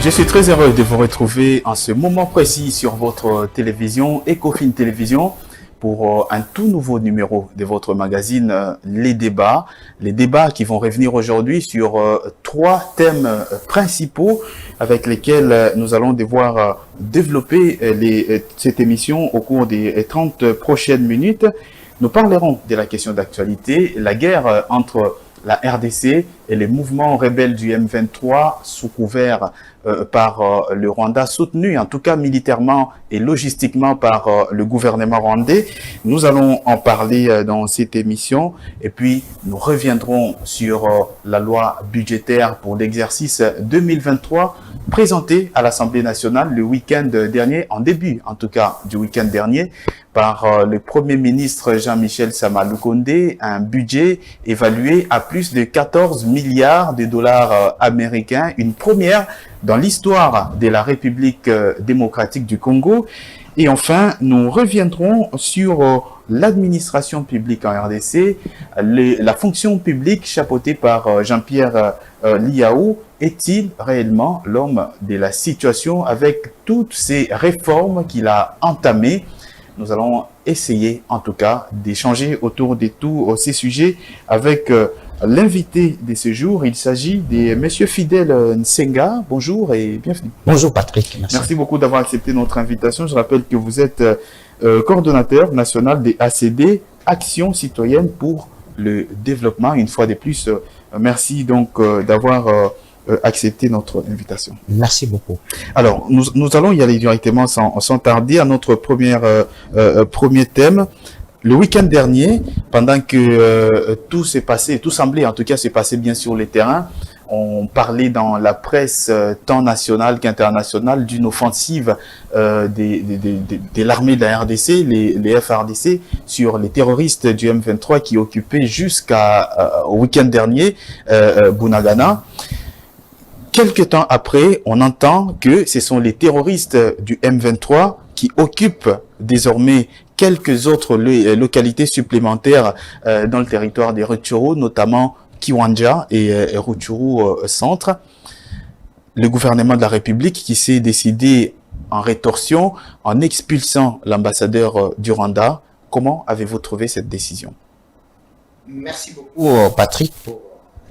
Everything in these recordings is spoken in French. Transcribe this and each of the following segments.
Je suis très heureux de vous retrouver en ce moment précis sur votre télévision, Ecofin Télévision, pour un tout nouveau numéro de votre magazine Les Débats. Les débats qui vont revenir aujourd'hui sur trois thèmes principaux avec lesquels nous allons devoir développer cette émission au cours des 30 prochaines minutes. Nous parlerons de la question d'actualité, la guerre entre la RDC et les mouvements rebelles du M23 sous couvert par le Rwanda, soutenu en tout cas militairement et logistiquement par le gouvernement rwandais. Nous allons en parler dans cette émission et puis nous reviendrons sur la loi budgétaire pour l'exercice 2023 présentée à l'Assemblée nationale le week-end dernier, en début en tout cas du week-end dernier, par le Premier ministre Jean-Michel Sama Lukonde, un budget évalué à plus de 14 milliards de dollars américains, une première dans l'histoire de la République démocratique du Congo. Et enfin, nous reviendrons sur l'administration publique en RDC, la fonction publique chapeautée par Jean-Pierre Liaou. Est-il réellement l'homme de la situation avec toutes ces réformes qu'il a entamées? Nous allons essayer, en tout cas, d'échanger autour de tous ces sujets avec l'invité de ce jour. Il s'agit de Monsieur Fidèle Nsenga. Bonjour et bienvenue. Bonjour Patrick. Merci beaucoup d'avoir accepté notre invitation. Je rappelle que vous êtes coordonnateur national des ACD, Action citoyenne pour le développement. Une fois de plus, merci donc d'avoir accepter notre invitation. Merci beaucoup. Alors, nous allons y aller directement sans tarder à notre premier thème. Le week-end dernier, pendant que tout s'est passé, tout semblait en tout cas se passer bien sur le terrain, on parlait dans la presse tant nationale qu'internationale d'une offensive de l'armée de la RDC, les FARDC, sur les terroristes du M23 qui occupaient jusqu'au week-end dernier Bunagana. Quelque temps après, on entend que ce sont les terroristes du M23 qui occupent désormais quelques autres localités supplémentaires dans le territoire des Rutshuru, notamment Kiwanja et Rutshuru Centre. Le gouvernement de la République qui s'est décidé en rétorsion, en expulsant l'ambassadeur du Rwanda. Comment avez-vous trouvé cette décision? Merci beaucoup Patrick pour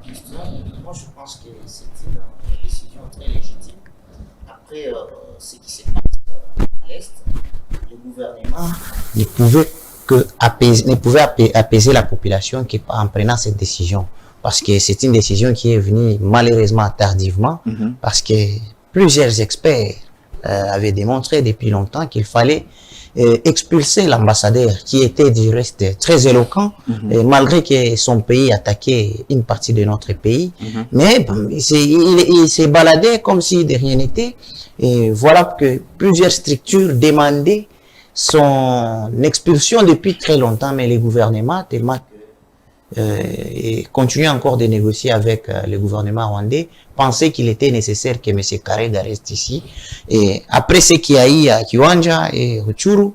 la question. Moi je pense que c'est une décision très légitime. Après ce qui se passe à l'Est, le gouvernement ne pouvait apaiser la population en prenant cette décision. Parce que c'est une décision qui est venue malheureusement tardivement, parce que plusieurs experts avaient démontré depuis longtemps qu'il fallait expulser l'ambassadeur qui était du reste très éloquent, malgré que son pays attaquait une partie de notre pays. Mais il s'est baladé comme si de rien n'était. Et voilà que plusieurs structures demandaient son expulsion depuis très longtemps, mais les gouvernements, tellement et continuer encore de négocier avec le gouvernement rwandais, pensaient qu'il était nécessaire que M. Karega reste ici. Et après ce qu'il y a eu à Kiwanja et Rutshuru,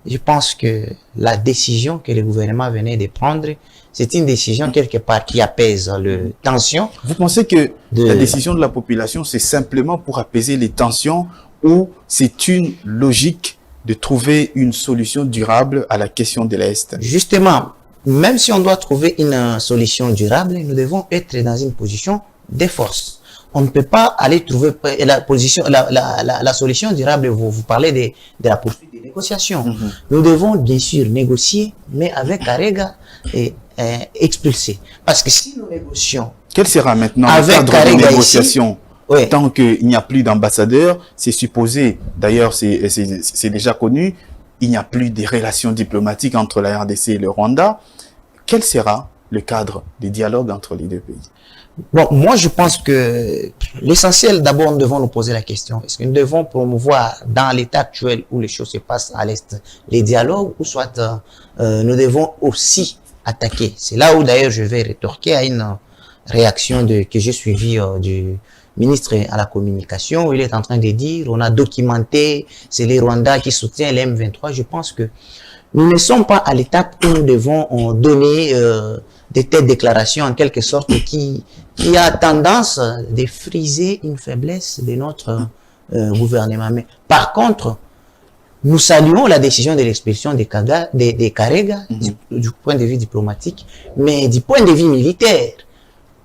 je pense que la décision que le gouvernement venait de prendre, c'est une décision quelque part qui apaise les tensions. Vous pensez que la décision de la population, c'est simplement pour apaiser les tensions ou c'est une logique de trouver une solution durable à la question de l'Est? Justement, même si on doit trouver une solution durable, nous devons être dans une position de force. On ne peut pas aller trouver la solution durable. Vous parlez de la poursuite des négociations. Nous devons bien sûr négocier, mais avec Karega et expulser. Parce que si nous négocions... Quel sera maintenant le cadre de négociation? Oui. Tant qu'il n'y a plus d'ambassadeur, c'est supposé, d'ailleurs c'est déjà connu, il n'y a plus de relations diplomatiques entre la RDC et le Rwanda. Quel sera le cadre des dialogues entre les deux pays? Bon, moi je pense que l'essentiel, d'abord nous devons nous poser la question, est-ce que nous devons promouvoir dans l'état actuel où les choses se passent à l'Est les dialogues, ou soit nous devons aussi attaquer? C'est là où d'ailleurs je vais rétorquer à une réaction que j'ai suivie du ministre à la communication, où il est en train de dire, on a documenté, c'est les Rwandais qui soutiennent les M23. Je pense que nous ne sommes pas à l'étape où nous devons donner de telles déclarations en quelque sorte qui a tendance de friser une faiblesse de notre gouvernement. Mais par contre, nous saluons la décision de l'expulsion des Karega du point de vue diplomatique, mais du point de vue militaire,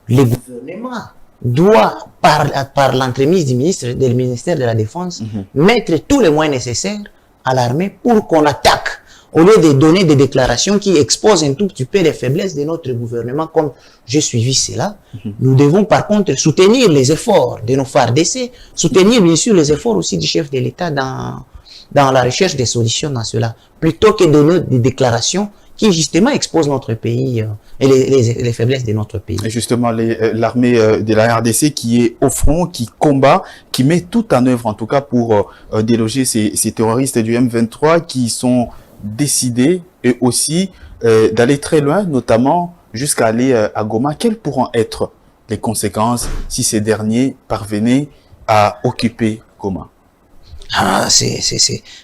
le gouvernement doit, par l'entremise du ministère de la Défense, mettre tous les moyens nécessaires à l'armée pour qu'on attaque, au lieu de donner des déclarations qui exposent un tout petit peu les faiblesses de notre gouvernement, comme j'ai suivi cela. Nous devons par contre soutenir les efforts de nos FARDC, soutenir bien sûr les efforts aussi du chef de l'État dans la recherche des solutions dans cela, plutôt que de donner des déclarations qui justement exposent notre pays et les faiblesses de notre pays. Et justement, l'armée de la RDC qui est au front, qui combat, qui met tout en œuvre en tout cas pour déloger ces terroristes du M23 qui sont décidés et aussi d'aller très loin, notamment jusqu'à aller à Goma. Quelles pourront être les conséquences si ces derniers parvenaient à occuper Goma?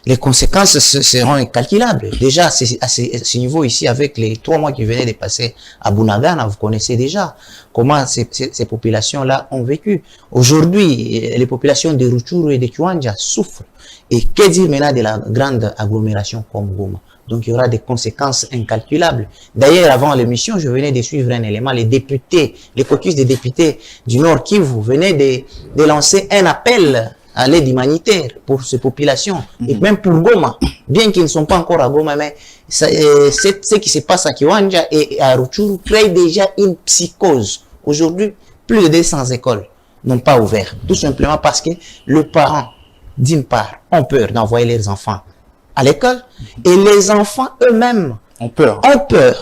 Les conséquences seront incalculables. Déjà, à ce niveau ici, avec les 3 mois qui venaient de passer à Bunagana, vous connaissez déjà comment ces populations-là ont vécu. Aujourd'hui, les populations de Rutshuru et de Kiwanja souffrent. Et que dire maintenant de la grande agglomération comme Goma? Donc, il y aura des conséquences incalculables. D'ailleurs, avant l'émission, je venais de suivre un élément. Les députés, les caucus des députés du Nord Kivu venaient de lancer un appel à l'aide humanitaire pour ces populations, et même pour Goma, bien qu'ils ne sont pas encore à Goma, mais ce qui se passe à Kiwanja et à Rutshuru crée déjà une psychose. Aujourd'hui, plus de 200 écoles n'ont pas ouvert, tout simplement parce que les parents, d'une part, ont peur d'envoyer leurs enfants à l'école, et les enfants eux-mêmes ont peur.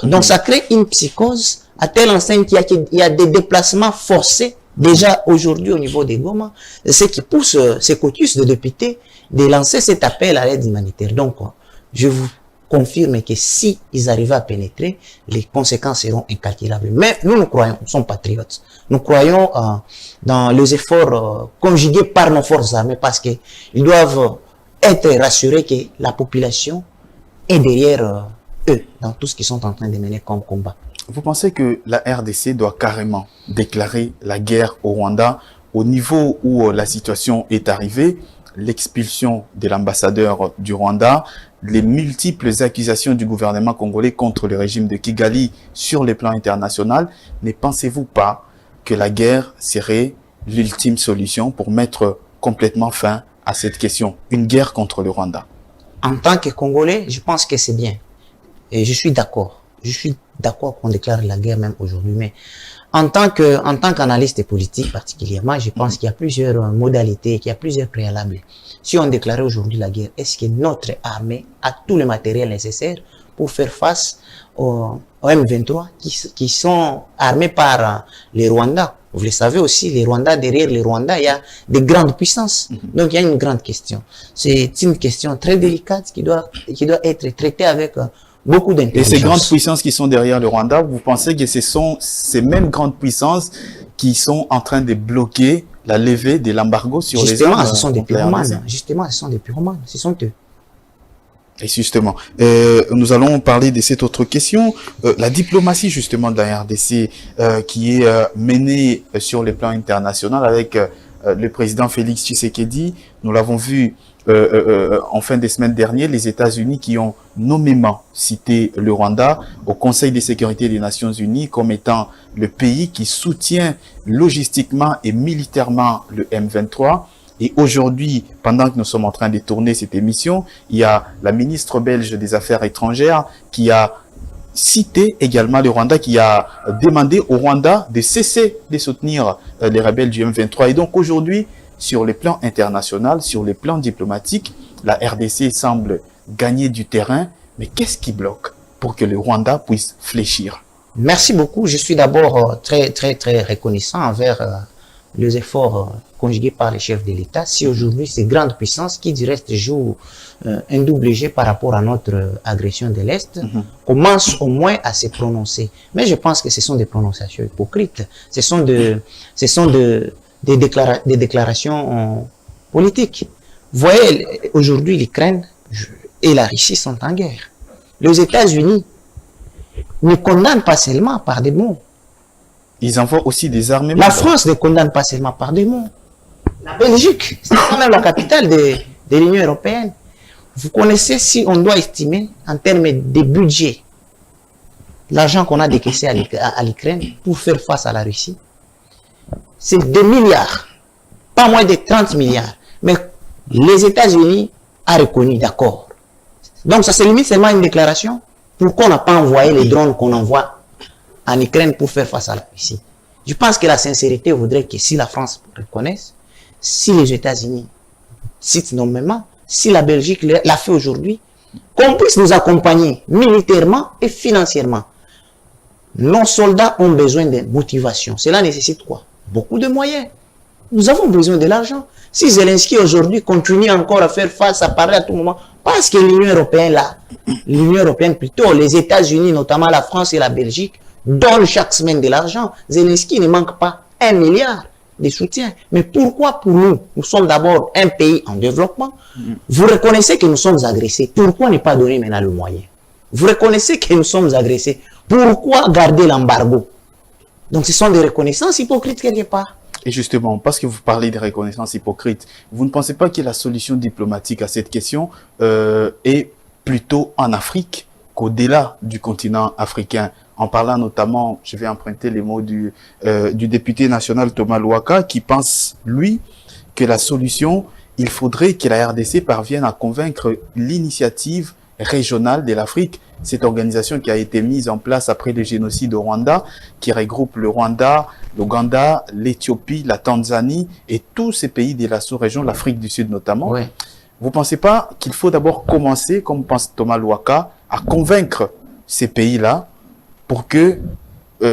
Donc ça crée une psychose à telle enseigne qu'il y a des déplacements forcés déjà aujourd'hui au niveau des Goma, ce qui pousse ces caucus de députés de lancer cet appel à l'aide humanitaire. Donc, je vous confirme que si ils arrivent à pénétrer, les conséquences seront incalculables. Mais nous croyons, nous sommes patriotes. Nous croyons dans les efforts conjugués par nos forces armées parce qu'ils doivent être rassurés que la population est derrière eux dans tout ce qu'ils sont en train de mener comme combat. Vous pensez que la RDC doit carrément déclarer la guerre au Rwanda au niveau où la situation est arrivée, l'expulsion de l'ambassadeur du Rwanda, les multiples accusations du gouvernement congolais contre le régime de Kigali sur le plan international? Ne pensez-vous pas que la guerre serait l'ultime solution pour mettre complètement fin à cette question? Une guerre contre le Rwanda. En tant que Congolais, je pense que c'est bien. Et je suis d'accord. Je suis d'accord qu'on déclare la guerre même aujourd'hui, mais en tant qu'analyste politique particulièrement, je pense qu'il y a plusieurs modalités, qu'il y a plusieurs préalables. Si on déclarait aujourd'hui la guerre, est-ce que notre armée a tout le matériel nécessaire pour faire face aux M23 qui sont armés par les Rwandais? Vous le savez aussi, les Rwandais, derrière les Rwandais, il y a des grandes puissances. Donc, il y a une grande question. C'est une question très délicate qui doit être traitée avec beaucoup d'intelligence. Et ces grandes puissances qui sont derrière le Rwanda, vous pensez que ce sont ces mêmes grandes puissances qui sont en train de bloquer la levée de l'embargo sur les armes? Justement, ce sont des pyromanes. Justement, ce sont des pyromanes. Ce sont eux. Et justement, nous allons parler de cette autre question, la diplomatie justement de la RDC qui est menée sur le plan international avec le président Félix Tshisekedi. Nous l'avons vu en fin de semaine dernière, les États-Unis qui ont nommément cité le Rwanda au Conseil de sécurité des Nations Unies comme étant le pays qui soutient logistiquement et militairement le M23. Et aujourd'hui, pendant que nous sommes en train de tourner cette émission, il y a la ministre belge des Affaires étrangères qui a cité également le Rwanda, qui a demandé au Rwanda de cesser de soutenir les rebelles du M23. Et donc aujourd'hui, sur le plan international, sur le plan diplomatique, la RDC semble gagner du terrain. Mais qu'est-ce qui bloque pour que le Rwanda puisse fléchir? Merci beaucoup. Je suis d'abord très reconnaissant envers les efforts conjugués par les chefs de l'État. Si aujourd'hui ces grandes puissances qui du reste jouent un double jeu par rapport à notre agression de l'Est, commencent au moins à se prononcer. Mais je pense que ce sont des prononciations hypocrites. Ce sont des déclarations politiques. Vous voyez, aujourd'hui l'Ukraine et la Russie sont en guerre. Les États-Unis ne condamne pas seulement par des mots. Ils envoient aussi des armements. La France ne condamne pas seulement par des mots. La Belgique, c'est quand même la capitale de l'Union européenne. Vous connaissez, si on doit estimer en termes de budget, l'argent qu'on a décaissé à l'Ukraine pour faire face à la Russie, c'est 2 milliards, pas moins de 30 milliards. Mais les États-Unis ont reconnu, d'accord. Donc ça se limite seulement à une déclaration. Pourquoi on n'a pas envoyé les drones qu'on envoie en Ukraine pour faire face à la Russie? Je pense que la sincérité voudrait que si la France reconnaisse, si les États-Unis citent nommément, si la Belgique l'a fait aujourd'hui, qu'on puisse nous accompagner militairement et financièrement. Nos soldats ont besoin de motivation. Cela nécessite quoi? Beaucoup de moyens. Nous avons besoin de l'argent. Si Zelensky aujourd'hui continue encore à faire face, à parler à tout moment, parce que l'Union européenne, là, l'Union européenne plutôt, les États-Unis, notamment la France et la Belgique, donnent chaque semaine de l'argent. Zelensky ne manque pas 1 milliard de soutien. Mais pourquoi pour nous? Nous sommes d'abord un pays en développement. Vous reconnaissez que nous sommes agressés. Pourquoi ne pas donner maintenant le moyen? Vous reconnaissez que nous sommes agressés. Pourquoi garder l'embargo? Donc ce sont des reconnaissances hypocrites quelque part. Et justement, parce que vous parlez de reconnaissance hypocrite, vous ne pensez pas que la solution diplomatique à cette question est plutôt en Afrique qu'au-delà du continent africain? En parlant notamment, je vais emprunter les mots du député national Thomas Louaka, qui pense, lui, que la solution, il faudrait que la RDC parvienne à convaincre l'initiative régionale de l'Afrique, cette organisation qui a été mise en place après le génocide au Rwanda, qui regroupe le Rwanda, l'Ouganda, l'Éthiopie, la Tanzanie et tous ces pays de la sous-région, l'Afrique du Sud notamment. Oui. Vous ne pensez pas qu'il faut d'abord commencer, comme pense Thomas Louaka, à convaincre ces pays-là pour que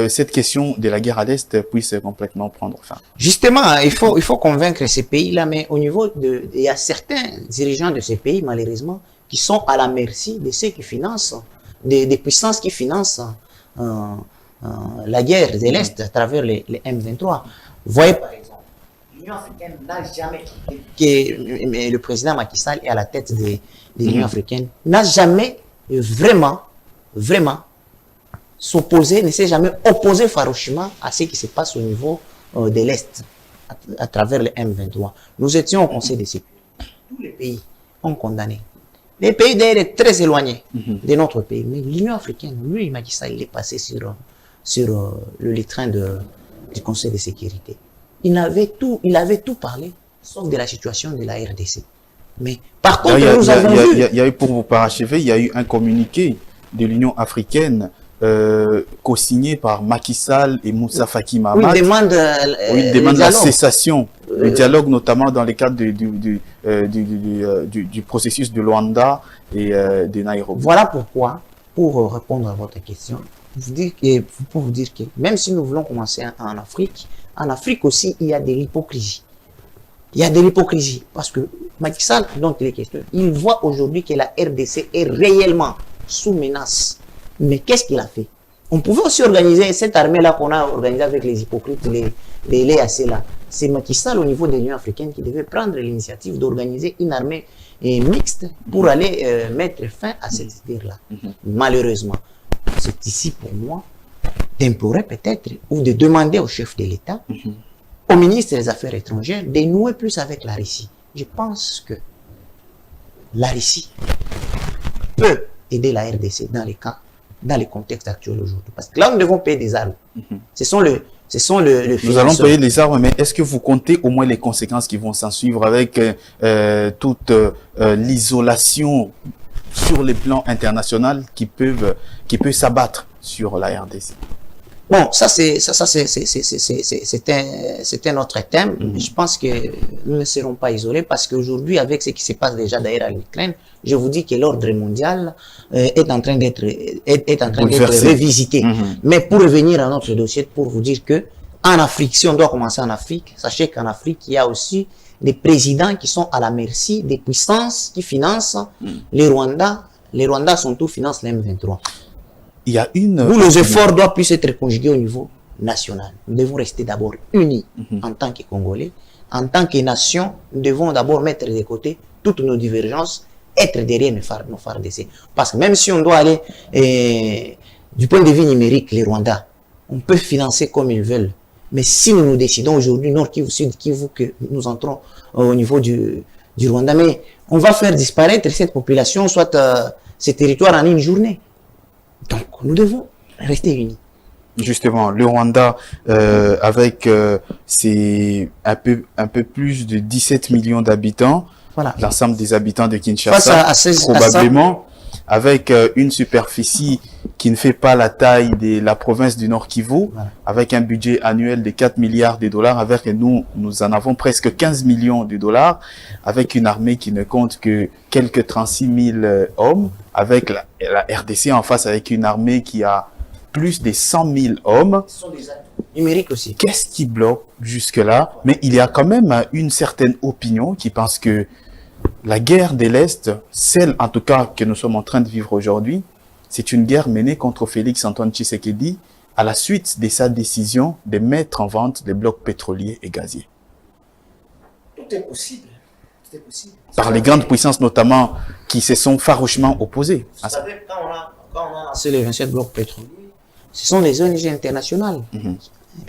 cette question de la guerre à l'Est puisse complètement prendre fin? Justement, il faut convaincre ces pays-là, mais au niveau il y a certains dirigeants de ces pays, malheureusement, qui sont à la merci de ceux qui financent, des puissances qui financent la guerre de l'Est à travers les M23. Vous voyez, par exemple, l'Union africaine n'a jamais, que le président Macky Sall est à la tête de l'Union africaine, n'a jamais vraiment s'opposer, ne s'est jamais opposé farouchement à ce qui se passe au niveau de l'Est, à travers le M23. Nous étions au Conseil de sécurité. Tous les pays ont condamné. Les pays d'ailleurs très éloignés de notre pays. Mais l'Union africaine, lui, Macky Sall, il est passé sur le litrin du Conseil de sécurité. Il avait tout parlé, sauf de la situation de la RDC. Mais par contre, nous avons vu... Il y a eu, pour vous parachever, il y a eu un communiqué de l'Union africaine co-signé par Macky Sall et Moussa Faki Mahamat. Oui, il demande la cessation, le dialogue, notamment dans le cadre du processus de Luanda et de Nairobi. Voilà pourquoi, pour répondre à votre question, pour vous dire que même si nous voulons commencer en Afrique aussi, il y a de l'hypocrisie. Il y a de l'hypocrisie parce que Macky Sall, dont il est question, il voit aujourd'hui que la RDC est réellement sous menace. Mais qu'est-ce qu'il a fait? On pouvait aussi organiser cette armée-là qu'on a organisée avec les hypocrites, les LAC là. C'est Macky Sall au niveau de l'Union africaine qui devait prendre l'initiative d'organiser une armée mixte pour aller mettre fin à cette guerre-là. Malheureusement, c'est ici pour moi d'implorer peut-être ou de demander au chef de l'État, au ministre des Affaires étrangères, de nouer plus avec la Russie. Je pense que la Russie peut aider la RDC dans les contextes actuels aujourd'hui. Parce que là, nous devons payer des armes. Ce sont le Nous allons payer les armes, mais est-ce que vous comptez au moins les conséquences qui vont s'en suivre avec toute l'isolation sur les plans internationaux qui peut s'abattre sur la RDC? Bon, c'est un autre thème. Je pense que nous ne serons pas isolés parce qu'aujourd'hui, avec ce qui se passe déjà d'ailleurs à l'Ukraine, je vous dis que l'ordre mondial est en train d'être revisité. Mais pour revenir à notre dossier, pour vous dire que en Afrique, si on doit commencer en Afrique, sachez qu'en Afrique, il y a aussi des présidents qui sont à la merci des puissances qui financent les Rwandais. Les Rwandais sont tous financent les M23. Il y a où les efforts doivent plus être conjugués au niveau national. Nous devons rester d'abord unis en tant que Congolais. En tant que nation, nous devons d'abord mettre de côté toutes nos divergences, être derrière nos phares d'essai. Parce que même si on doit aller Du point de vue numérique, les Rwandais, on peut financer comme ils veulent. Mais si nous décidons aujourd'hui, Nord Kivu, Sud Kivu, que nous entrons au niveau du Rwanda, mais on va faire disparaître cette population, soit ces territoires en une journée. Donc, nous devons rester unis. Justement, le Rwanda, avec c'est un peu plus de 17 millions d'habitants, voilà. L'ensemble des habitants de Kinshasa, probablement, avec une superficie qui ne fait pas la taille de la province du Nord Kivu, voilà. Avec un budget annuel de 4 milliards de dollars, avec nous en avons presque 15 millions de dollars, avec une armée qui ne compte que quelques 36 000 hommes, avec la RDC en face, avec une armée qui a plus de 100 000 hommes. Ce sont des atouts numériques aussi. Qu'est-ce qui bloque jusque-là? Mais il y a quand même une certaine opinion qui pense que la guerre de l'Est, celle en tout cas que nous sommes en train de vivre aujourd'hui, c'est une guerre menée contre Félix Antoine Tshisekedi à la suite de sa décision de mettre en vente les blocs pétroliers et gaziers. Tout est possible. Tout est possible. Par les grandes puissances notamment qui se sont farouchement opposées. Vous savez, quand on a lancé les 27 blocs pétroliers, ce sont les ONG internationales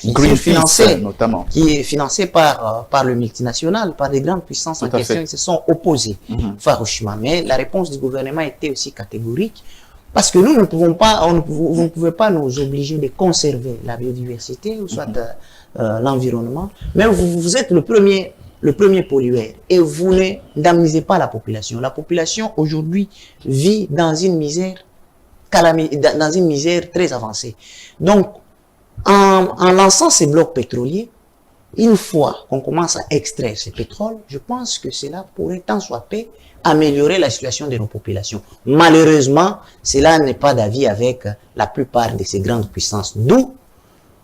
Greenpeace, notamment, qui est financé par le multinational, par les grandes puissances en question, qui se sont opposées farouchement. Mais la réponse du gouvernement était aussi catégorique, parce que nous ne pouvons pas, vous ne pouvez pas nous obliger de conserver la biodiversité ou soit l'environnement, mais vous êtes le premier pollueur et vous n'indemnisez pas la population. La population aujourd'hui vit dans une misère très avancée. Donc, en lançant ces blocs pétroliers, une fois qu'on commence à extraire ce pétrole, je pense que cela pourrait tant soit peu améliorer la situation de nos populations. Malheureusement, cela n'est pas d'avis avec la plupart de ces grandes puissances. D'où,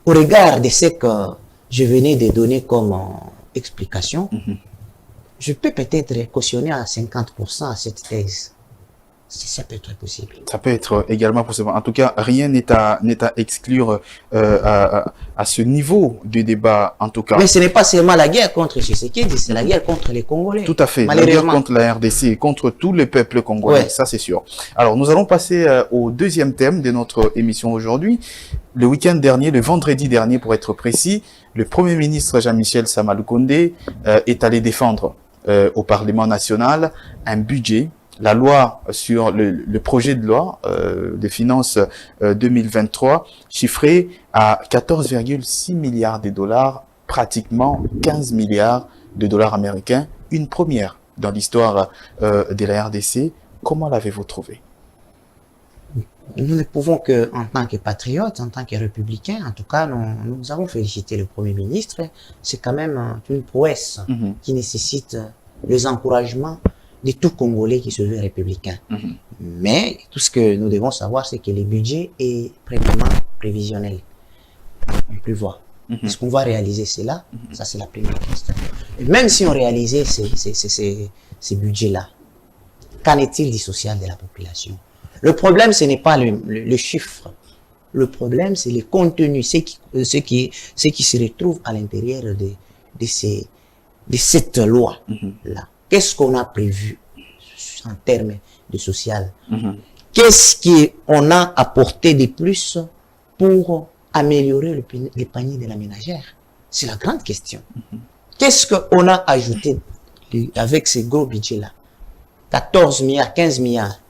au regard de ce que je venais de donner comme explication, je peux peut-être cautionner à 50% à cette thèse. Ça peut être possible. Ça peut être également possible. En tout cas, rien n'est à exclure à ce niveau du débat, en tout cas. Mais ce n'est pas seulement la guerre contre Tshisekedi, c'est la guerre contre les Congolais. Tout à fait. La guerre contre la RDC, contre tout le peuple congolais, ça c'est sûr. Alors, nous allons passer au deuxième thème de notre émission aujourd'hui. Le week-end dernier, le vendredi dernier pour être précis, le Premier ministre Jean-Michel Sama Lukonde est allé défendre au Parlement national un budget, la loi sur le projet de loi des finances 2023, chiffré à 14,6 milliards de dollars, pratiquement 15 milliards de dollars américains, une première dans l'histoire de la RDC. Comment l'avez-vous trouvé? Nous ne pouvons que, en tant que patriotes, en tant que républicains, en tout cas, nous avons félicité le Premier ministre. C'est quand même une prouesse qui nécessite les encouragements de tout Congolais qui se veut républicain. Mais tout ce que nous devons savoir, c'est que le budget est vraiment prévisionnel. On peut voir. Est-ce qu'on va réaliser cela? Ça, c'est la première question. Et même si on réalisait ces budgets-là, qu'en est-il du social de la population? Le problème, ce n'est pas le chiffre. Le problème, c'est le contenu, ce qui se retrouve à l'intérieur de cette loi-là. Qu'est-ce qu'on a prévu en termes de social? Qu'est-ce qu'on a apporté de plus pour améliorer le panier de la ménagère? C'est la grande question. Qu'est-ce qu'on a ajouté avec ces gros budgets-là? 14 milliards, 15 milliards.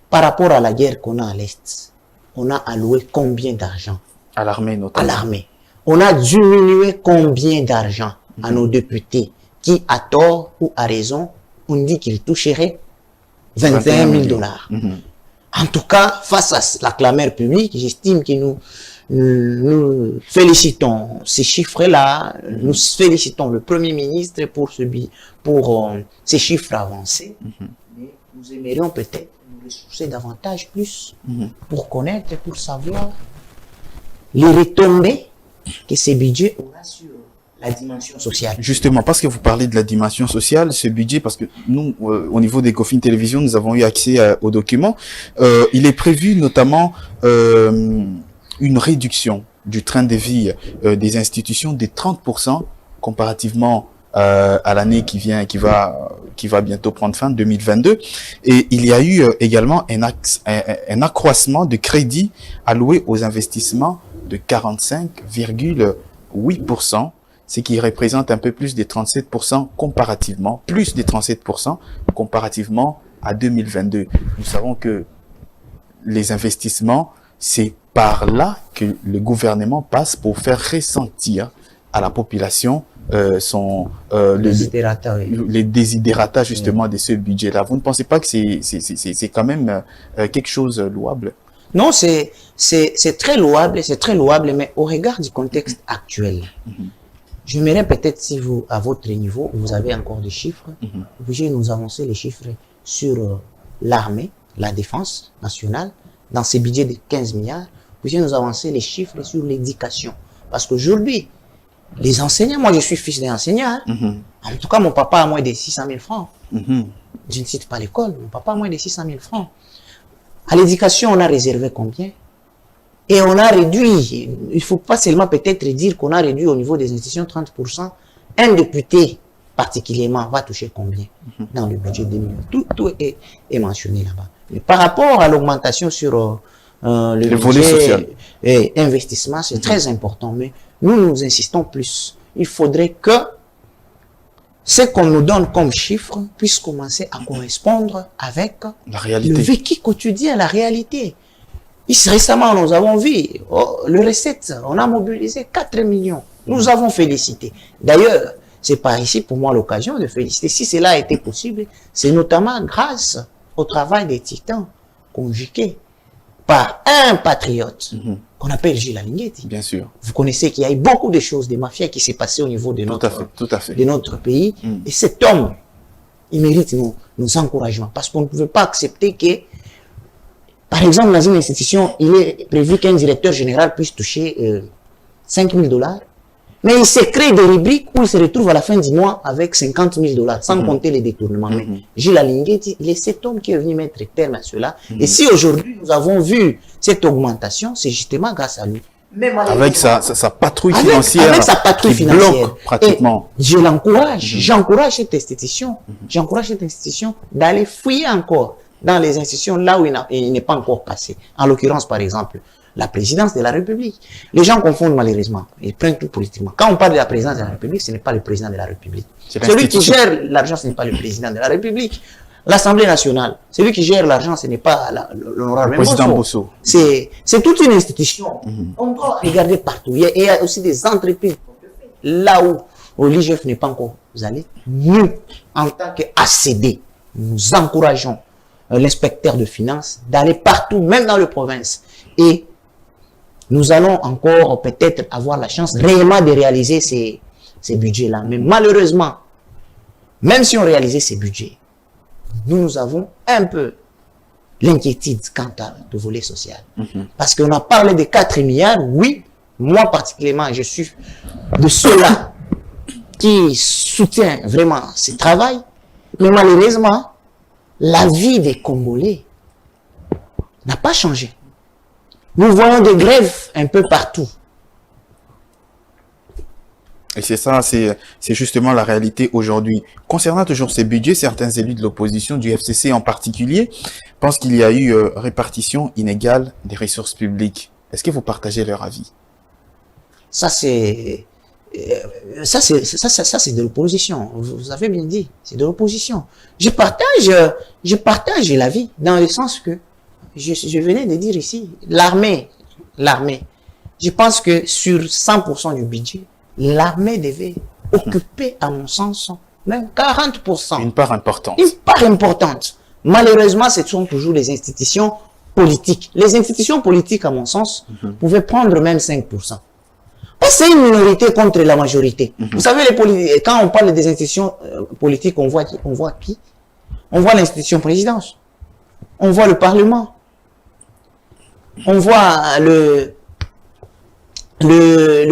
Par rapport à la guerre qu'on a à l'Est, on a alloué combien d'argent? À l'armée notamment. À l'armée. On a diminué combien d'argent à nos députés qui, à tort ou à raison, on dit qu'ils toucheraient 21 000 dollars. En tout cas, face à la clameur publique, j'estime que nous félicitons ces chiffres-là, nous félicitons le Premier ministre pour ces chiffres avancés. Mais nous aimerions peut-être nous ressourcer davantage plus pour connaître, pour savoir les retombées que ces budgets aura sur la dimension sociale. Justement, parce que vous parlez de la dimension sociale, ce budget, parce que nous, au niveau des Cofin Télévision, nous avons eu accès aux documents. Il est prévu notamment une réduction du train de vie des institutions de 30% comparativement à l'année qui vient, qui va bientôt prendre fin, 2022. Et il y a eu également un accroissement de crédit alloué aux investissements de 45,8%, ce qui représente un peu plus de 37% comparativement, plus de 37% comparativement à 2022. Nous savons que les investissements, c'est par là que le gouvernement passe pour faire ressentir à la population les désidératas justement de ce budget-là. Vous ne pensez pas que c'est quand même quelque chose de louable? Non, c'est très louable, mais au regard du contexte actuel, j'aimerais peut-être, si vous, à votre niveau, vous avez encore des chiffres, vous pouvez nous avancer les chiffres sur l'armée, la défense nationale, dans ces budgets de 15 milliards, vous pouvez nous avancer les chiffres sur l'éducation. Parce qu'aujourd'hui, les enseignants, moi je suis fils d'un enseignant, en tout cas mon papa a moins de 600 000 francs. Je ne cite pas l'école, mon papa a moins de 600 000 francs. À l'éducation, on a réservé combien? Et on a réduit, il ne faut pas seulement peut-être dire qu'on a réduit au niveau des institutions 30%. Un député particulièrement va toucher combien dans le budget 2000? Tout est mentionné là-bas. Mais par rapport à l'augmentation sur le volet social et investissement, c'est très important. Mais nous insistons plus. Il faudrait que ce qu'on nous donne comme chiffre puisse commencer à correspondre avec la réalité, le vécu quotidien, la réalité. Récemment, nous avons vu le recette, on a mobilisé 4 millions. Nous avons félicité. D'ailleurs, c'est par ici pour moi l'occasion de féliciter. Si cela a été possible, c'est notamment grâce au travail des titans conjugués par un patriote qu'on appelle Gilles Alinguetti. Bien sûr. Vous connaissez qu'il y a eu beaucoup de choses, des mafias qui s'est passé au niveau de notre pays. Et cet homme, il mérite nos encouragements parce qu'on ne pouvait pas accepter que, par exemple, dans une institution, il est prévu qu'un directeur général puisse toucher 5 000 $. Mais il se crée des rubriques où il se retrouve à la fin du mois avec 50 000 $, sans compter les détournements. Mais Gilles Alinguetti, il est cet homme qui est venu mettre terme à cela. Et si aujourd'hui nous avons vu cette augmentation, c'est justement grâce à lui. Avec sa patrouille financière, avec sa patrouille financière, bloque pratiquement. Et je l'encourage, j'encourage cette institution d'aller fouiller encore dans les institutions là où il n'est pas encore passé. En l'occurrence, par exemple, la présidence de la République. Les gens confondent malheureusement. Ils prennent tout politiquement. Quand on parle de la présidence de la République, ce n'est pas le président de la République. Celui qui gère l'argent, ce n'est pas le président de la République. L'Assemblée nationale, celui qui gère l'argent, ce n'est pas l'honorable président Bosso. C'est toute une institution. On doit regarder partout. Il y a aussi des entreprises. Là où l'IGF n'est pas encore allé, nous, en tant qu'ACD, nous encourageons l'inspecteur de finances d'aller partout, même dans les provinces. Et nous allons encore peut-être avoir la chance réellement de réaliser ces budgets-là. Mais malheureusement, même si on réalisait ces budgets, nous avons un peu l'inquiétude quant à le volet social. Parce qu'on a parlé de 4 milliards, oui, moi particulièrement, je suis de ceux-là qui soutient vraiment ce travail, mais malheureusement, la vie des Congolais n'a pas changé. Nous voyons des grèves un peu partout. Et c'est ça, c'est justement la réalité aujourd'hui. Concernant toujours ces budgets, certains élus de l'opposition, du FCC en particulier, pensent qu'il y a eu répartition inégale des ressources publiques. Est-ce que vous partagez leur avis? Ça, c'est de l'opposition. Vous avez bien dit, c'est de l'opposition. Je partage l'avis dans le sens que je venais de dire ici, l'armée, je pense que sur 100% du budget, l'armée devait occuper, à mon sens, même 40%. Une part importante. Une part importante. Malheureusement, ce sont toujours les institutions politiques. Les institutions politiques, à mon sens, pouvaient prendre même 5%. Parce que c'est une minorité contre la majorité. Vous savez, quand on parle des institutions politiques, on voit qui? On voit l'institution présidence. On voit le Parlement. On voit le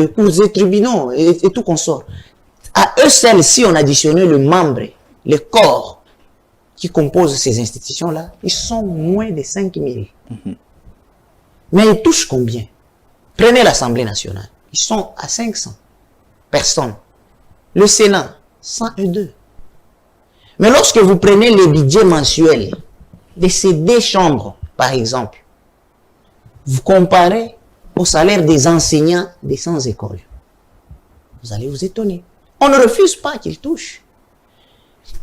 cours des tribunaux et tout consort. À eux seuls, si on additionnait le membre, les corps qui composent ces institutions-là, ils sont moins de 5 000. Mais ils touchent combien? Prenez l'Assemblée nationale. Ils sont à 500 personnes. Le Sénat, 102. Mais lorsque vous prenez les budgets mensuels de ces deux chambres, par exemple, vous comparez au salaire des enseignants des 100 écoles, vous allez vous étonner. On ne refuse pas qu'ils touchent.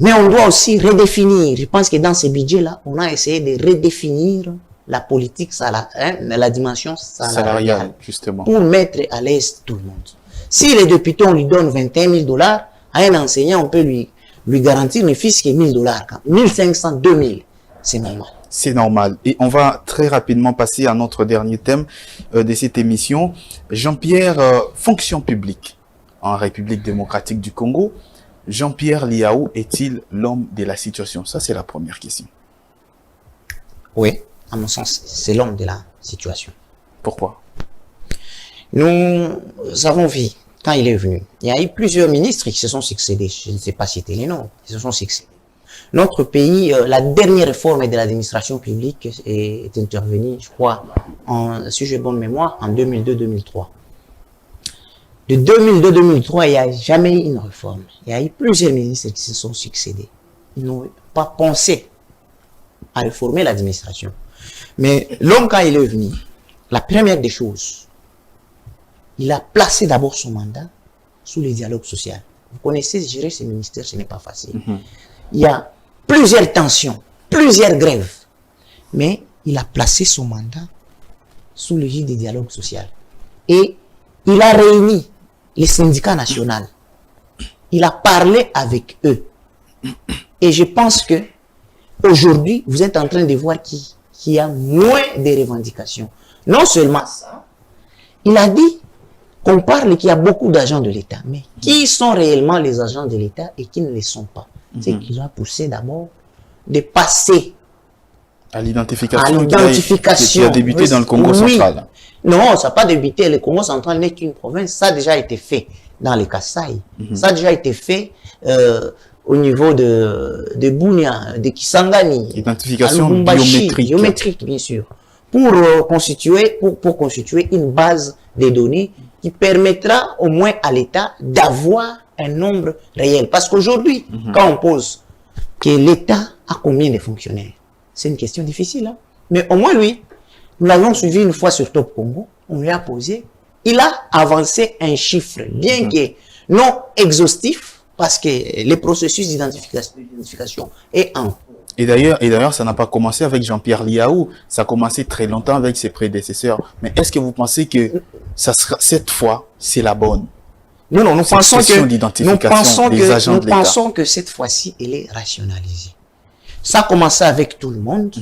Mais on doit aussi redéfinir. Je pense que dans ces budgets-là, on a essayé de redéfinir la politique, la dimension salariale, justement, pour mettre à l'aise tout le monde. Si les députés, on lui donne 21 000 $, à un enseignant, on peut lui garantir ne fût-ce que 1 000 $. 1 500, 2 000, c'est normal. C'est normal. Et on va très rapidement passer à notre dernier thème de cette émission. Jean-Pierre, fonction publique en République démocratique du Congo. Jean-Pierre Liaou est-il l'homme de la situation? Ça, c'est la première question. Oui, à mon sens, c'est l'homme de la situation. Pourquoi? Nous avons vu, quand il est venu, il y a eu plusieurs ministres qui se sont succédés. Je ne sais pas citer les noms, ils se sont succédés. Notre pays, la dernière réforme de l'administration publique est intervenue, je crois, si j'ai bonne mémoire, en 2002-2003. De 2002-2003, il n'y a jamais eu une réforme. Il y a eu plusieurs ministres qui se sont succédés. Ils n'ont pas pensé à réformer l'administration. Mais l'homme, quand il est venu, la première des choses, il a placé d'abord son mandat sous le dialogue social. Vous connaissez, gérer ces ministères, ce n'est pas facile. Il y a plusieurs tensions, plusieurs grèves. Mais il a placé son mandat sous le du dialogue social. Et il a réuni les syndicats nationaux. Il a parlé avec eux. Et je pense que aujourd'hui, vous êtes en train de voir qu'il y a moins de revendications. Non seulement ça, il a dit qu'on parle qu'il y a beaucoup d'agents de l'État. Mais qui sont réellement les agents de l'État et qui ne le sont pas? C'est qu'il a poussé d'abord de passer à l'identification qui a débuté dans le Congo central. Non, ça n'a pas débuté. Le Congo central n'est qu'une province. Ça a déjà été fait dans les Kasaï. Ça a déjà été fait au niveau de Bunia, de Kisangani. Identification biométrique. Biométrique, bien sûr. Pour constituer une base de données qui permettra au moins à l'État d'avoir un nombre réel. Parce qu'aujourd'hui, quand on pose que l'État a combien de fonctionnaires, c'est une question difficile. Hein? Mais au moins lui, nous l'avons suivi une fois sur Top Congo, on lui a posé, il a avancé un chiffre, bien que non exhaustif, parce que les processus d'identification est en cours. Et d'ailleurs, ça n'a pas commencé avec Jean-Pierre Liaou, ça a commencé très longtemps avec ses prédécesseurs. Mais est-ce que vous pensez que ça sera, cette fois, c'est la bonne? Non, nous pensons que cette fois-ci, elle est rationalisée. Ça a commencé avec tout le monde,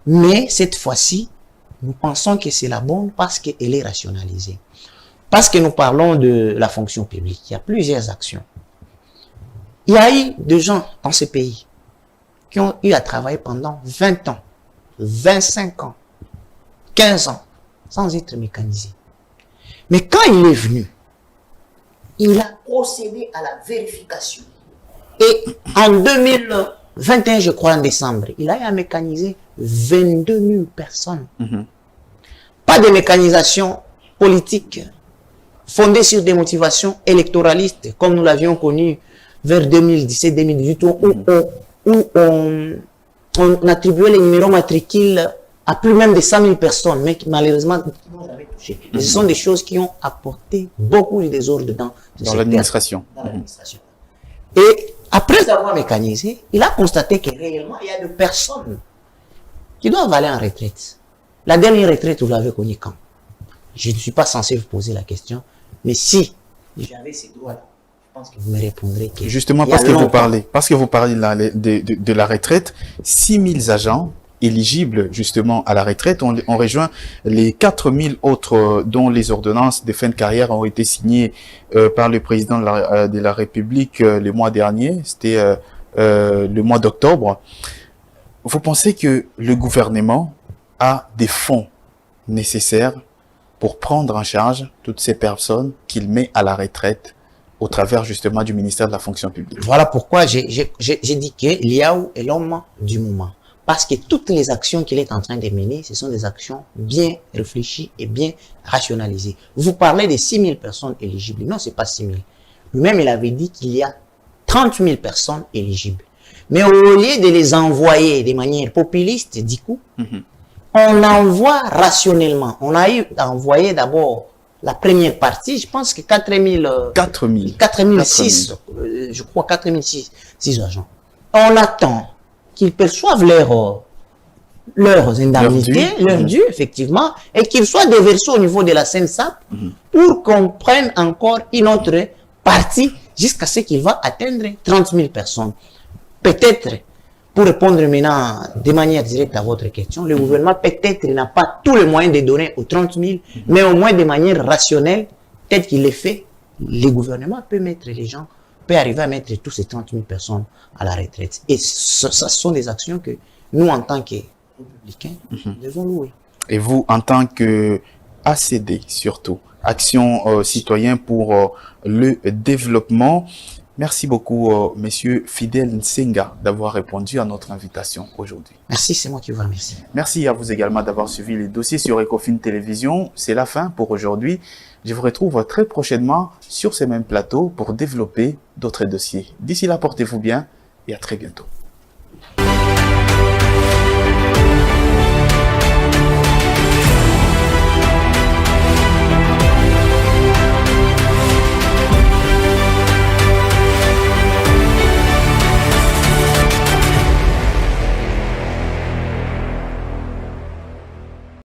mais cette fois-ci, nous pensons que c'est la bonne parce qu'elle est rationalisée. Parce que nous parlons de la fonction publique, il y a plusieurs actions. Il y a eu des gens dans ce pays qui ont eu à travailler pendant 20 ans, 25 ans, 15 ans, sans être mécanisés. Mais quand il est venu, il a procédé à la vérification. Et en 2021, je crois, en décembre, il a eu à mécaniser 22 000 personnes. Pas de mécanisation politique fondée sur des motivations électoralistes, comme nous l'avions connu vers 2017-2018, où on attribuait les numéros matricules à plus même de 100 000 personnes, mais qui malheureusement n'ont jamais touché. Ce sont des choses qui ont apporté beaucoup de désordre dans l'administration. Et après avoir mécanisé, il a constaté que réellement, il y a des personnes qui doivent aller en retraite. La dernière retraite, vous l'avez connue quand? Je ne suis pas censé vous poser la question, mais si j'avais ces droits-là, je pense que vous me répondrez que... Justement, parce que vous parlez de la retraite, 6 000 agents éligibles justement à la retraite ont rejoint les 4 000 autres dont les ordonnances de fin de carrière ont été signées par le président de la République le mois dernier, c'était le mois d'octobre. Vous pensez que le gouvernement a des fonds nécessaires pour prendre en charge toutes ces personnes qu'il met à la retraite au travers justement du ministère de la fonction publique? Voilà pourquoi j'ai dit que Liaou est l'homme du moment. Parce que toutes les actions qu'il est en train de mener, ce sont des actions bien réfléchies et bien rationalisées. Vous parlez de 6 000 personnes éligibles. Non, c'est pas 6 000. Lui-même, il avait dit qu'il y a 30 000 personnes éligibles. Mais au lieu de les envoyer de manière populiste, du coup, on envoie rationnellement. On a eu envoyé d'abord la première partie, je pense que 4006, je crois 4006 agents. On attend qu'ils perçoivent leurs indemnités, leurs dû, effectivement, et qu'ils soient déversés au niveau de la SENSAP pour qu'on prenne encore une autre partie jusqu'à ce qu'il va atteindre 30 000 personnes. Peut-être, pour répondre maintenant de manière directe à votre question, le gouvernement peut-être n'a pas tous les moyens de donner aux 30 000, mais au moins de manière rationnelle, peut-être qu'il le fait, le gouvernement peut mettre les gens, peut arriver à mettre tous ces 30 000 personnes à la retraite. Et ça, ce sont des actions que nous, en tant que républicains, devons louer. Et vous, en tant que ACD, surtout, Action Citoyen pour le Développement, merci beaucoup, Monsieur Fidèle Nsenga, d'avoir répondu à notre invitation aujourd'hui. Merci, c'est moi qui vous remercie. Merci à vous également d'avoir suivi les dossiers sur Ecofin Télévision. C'est la fin pour aujourd'hui. Je vous retrouve très prochainement sur ces mêmes plateaux pour développer d'autres dossiers. D'ici là, portez-vous bien et à très bientôt.